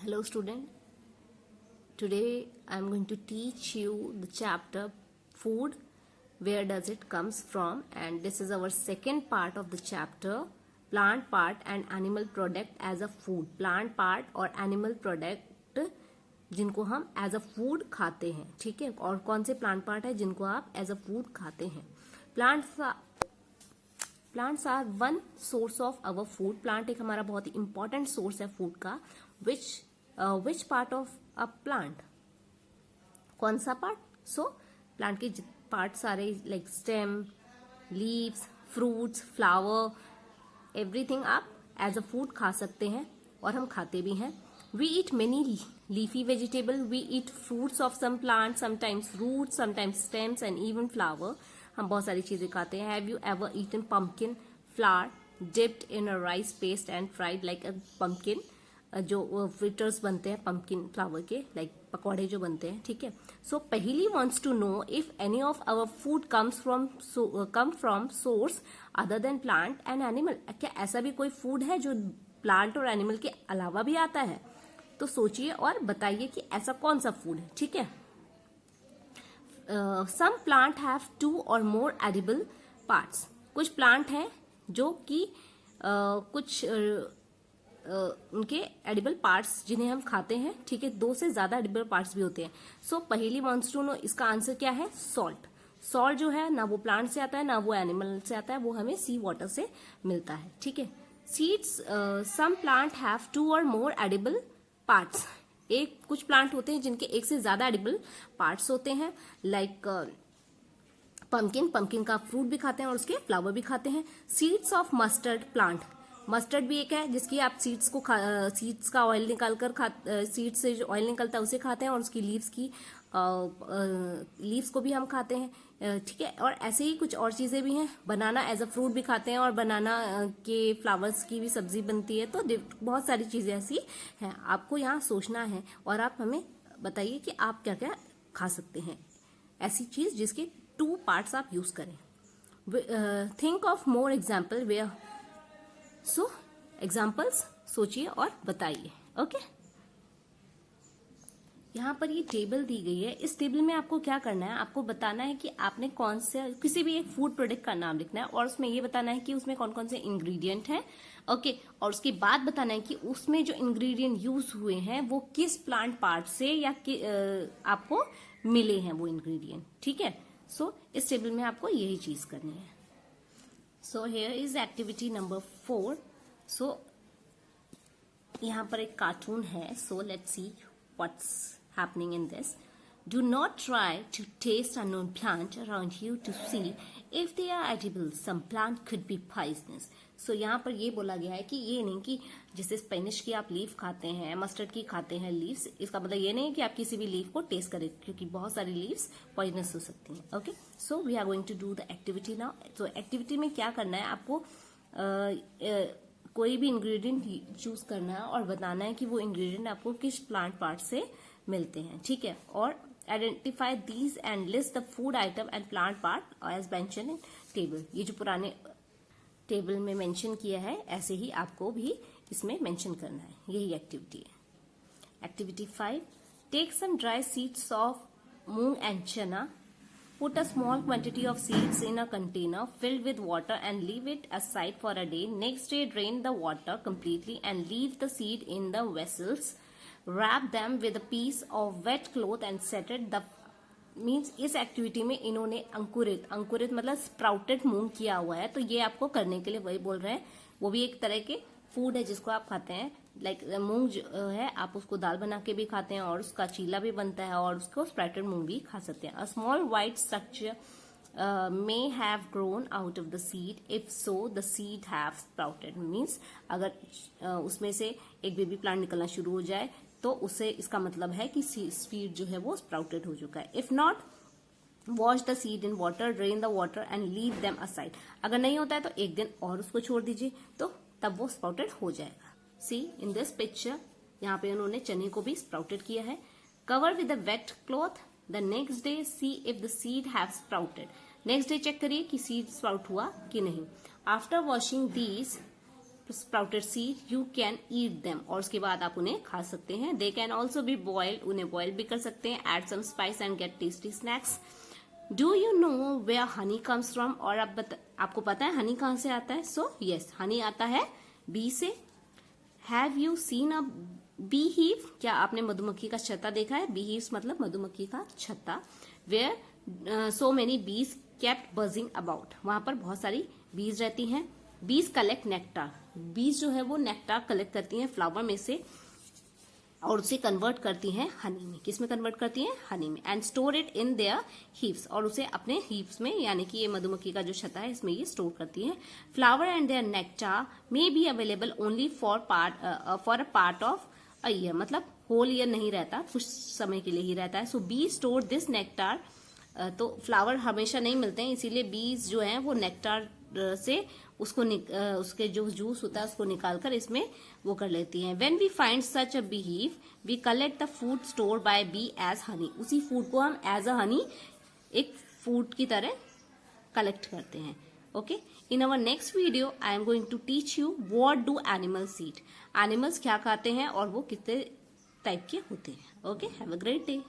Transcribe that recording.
Hello student, today I am going to teach you the chapter food, where does it comes from, and this is our second part of the chapter, plant part and animal product as a food. Plant part और animal product जिनको हम as a food खाते हैं, ठीक है। और कौन से plant part है जिनको आप as a food खाते हैं। Plants are one source of our food. Plant एक हमारा बहुत ही important source है food का. Which part of a plant? कौन सा part? So plant के part सारे like stem, leaves, fruits, flower, everything आप as a food खा सकते हैं और हम खाते भी हैं. We eat many leafy vegetable. We eat fruits of some plants, sometimes roots, sometimes stems and even flower. हम बहुत सारी चीजें खाते हैं. Have you ever eaten pumpkin flour dipped in a rice paste and fried like a pumpkin? जो fritters बनते हैं pumpkin flour के, like पकौड़े जो बनते हैं, ठीक है. So पहली wants to know if any of our food come from source other than plant and animal. क्या ऐसा भी कोई food है जो plant और animal के अलावा भी आता है? तो सोचिए और बताइए कि ऐसा कौन सा food है, ठीक है. Some plant have 2 or more edible parts. कुछ plant हैं जो कि कुछ उनके edible parts जिन्हें हम खाते हैं, ठीक है. 2 से ज्यादा edible parts भी होते हैं. So पहली wants to know, इसका आंसर क्या है? Salt. Salt जो है ना वो plant से आता है ना वो animal से आता है, वो हमें sea water से मिलता है, ठीक है. Seeds, some plant have 2 or more edible parts. एक कुछ प्लांट होते हैं जिनके एक से ज्यादा एडिबल पार्ट्स होते हैं, लाइक पंपकिन का फ्रूट भी खाते हैं और उसके फ्लावर भी खाते हैं. Seeds of mustard plant, mustard भी एक है जिसकी आप सीड्स का ऑयल निकालकर सीड्स से जो ऑयल निकलता है उसे खाते हैं और उसकी लीव्स को भी हम खाते हैं, ठीक है. और ऐसे ही कुछ और चीजें भी हैं. बनाना एज अ फ्रूट भी खाते हैं और बनाना के फ्लावर्स की भी सब्जी बनती है. तो बहुत सारी चीजें ऐसी हैं. आपको यहाँ सोचना है और आप हमें बताइए कि आप क्या क्या खा सकते हैं, ऐसी चीज जिसके 2 पार्ट्स आप यूज करें. Think of more example where. So examples सोचिए और बताइए. ओके, यहाँ पर ये टेबल दी गई है. इस टेबल में आपको क्या करना है, आपको बताना है कि आपने कौन से किसी भी एक फूड प्रोडक्ट का नाम लिखना है और उसमें ये बताना है कि उसमें कौन कौन से इंग्रेडिएंट हैं, ओके. और उसके बाद बताना है कि उसमें जो इंग्रेडिएंट यूज हुए हैं वो किस प्लांट पार्ट से या आपको मिले हैं वो इंग्रेडिएंट, ठीक है. सो इस टेबल में आपको यही चीज करनी है. So here is activity number 4. सो यहाँ पर एक कार्टून है. So let's see what's happening in this. Do not try to taste unknown plant around you to see if they are edible. Some plant could be poisonous. So यहाँ पर ये बोला गया है कि ये नहीं कि जैसे स्पेनिश की आप लीफ खाते हैं, मस्टर्ड की खाते हैं लीव्स, इसका मतलब ये नहीं कि आप किसी भी लीफ को टेस्ट करें क्योंकि बहुत सारी लीव्स पॉइजनस हो सकती हैं. Okay, so we are going to do the activity now. तो एक्टिविटी में क्या करना है, आपको कोई भी इंग्रेडिएंट चूज करना है और बताना है कि वो इंग्रेडिएंट आपको किस प्लांट पार्ट से मिलते हैं, ठीक है. और identify these and list the food item and plant part as mention in table. ये जो पुराने टेबल में मेंशन किया है ऐसे ही आपको भी इसमें मेंशन करना है. यही एक्टिविटी है. Activity 5. Take some dry seeds of moong and chana. Put a small quantity of seeds in a container filled with water and leave it aside for a day. Next day, drain the water completely and leave the seed in the vessels. Wrap them with a piece of wet cloth and set it. The means इस activity में इन्होंने अंकुरित मतलब sprouted मूंग किया हुआ है. तो ये आपको करने के लिए वही बोल रहे हैं. वो भी एक तरह के फूड है जिसको आप खाते हैं. लाइक मूंग जो है आप उसको दाल बना के भी खाते हैं और उसका चीला भी बनता है और उसको स्प्राउटेड मूंग भी खा सकते हैं. A small white structure may have grown out of the seed. If so, the seed have sprouted. Means अगर उसमें से एक बेबी प्लांट निकलना शुरू हो जाए तो उससे इसका मतलब है कि सीड जो है वो स्प्राउटेड हो चुका है. If not, wash the seed in water, drain the water and leave them aside. अगर नहीं होता है तो एक दिन और उसको छोड़ दीजिए तो तब वो स्प्राउटेड हो जाएगा. See in this picture, यहाँ पे उन्होंने चने को भी स्प्राउटेड किया है. Cover with a wet cloth. The next day see if the seed have sprouted. Next day check करिए कि सीड स्प्राउट हुआ कि नहीं. After washing these sprouted seed you can eat them, और उसके बाद आप उन्हें खा सकते हैं. They can also be boiled, उन्हें बॉयल भी कर सकते हैं. Add some spice and get tasty snacks. Do you know where honey comes from, और आपको पता है हनी कहाँ से आता है? सो यस, हनी आता है बी से. Have you seen a bee hive, क्या आपने मधुमक्खी का छत्ता देखा है? बी हीव्स मतलब मधुमक्खी का छत्ता. वेयर सो मेनी बीज केप्ट बजिंग अबाउट, वहां पर बहुत सारी बीज रहती हैं. बीज कलेक्ट नेक्टार, बीज जो है वो नेक्टार कलेक्ट करती हैं फ्लावर में से और उसे कन्वर्ट करती हैं हनी में. किस में कन्वर्ट करती हैं? हनी में. And store it in their heaps, और उसे अपने हीप्स में, यानी कि ये मधुमक्खी का जो छत्ता है इसमें ये स्टोर करती हैं. Flower and their nectar may be available only for a part of a year, मतलब होल ईयर नहीं रहता, कुछ समय के लिए ही रहता है. So bee store this nectar, तो फ्लावर हमेशा नहीं मिलते हैं, इसीलिए बीज जो है वो नेक्टार से उसको उसके जो जूस होता है उसको निकालकर इसमें वो कर लेती हैं. When we find such a beehive we collect the food store by bee as honey, उसी फूड को हम एज अ हनी एक फूड की तरह कलेक्ट करते हैं. Okay, in our next video I am going to teach you what do animals eat, animals क्या खाते हैं और वो कितने टाइप के होते हैं. Okay, have a great day.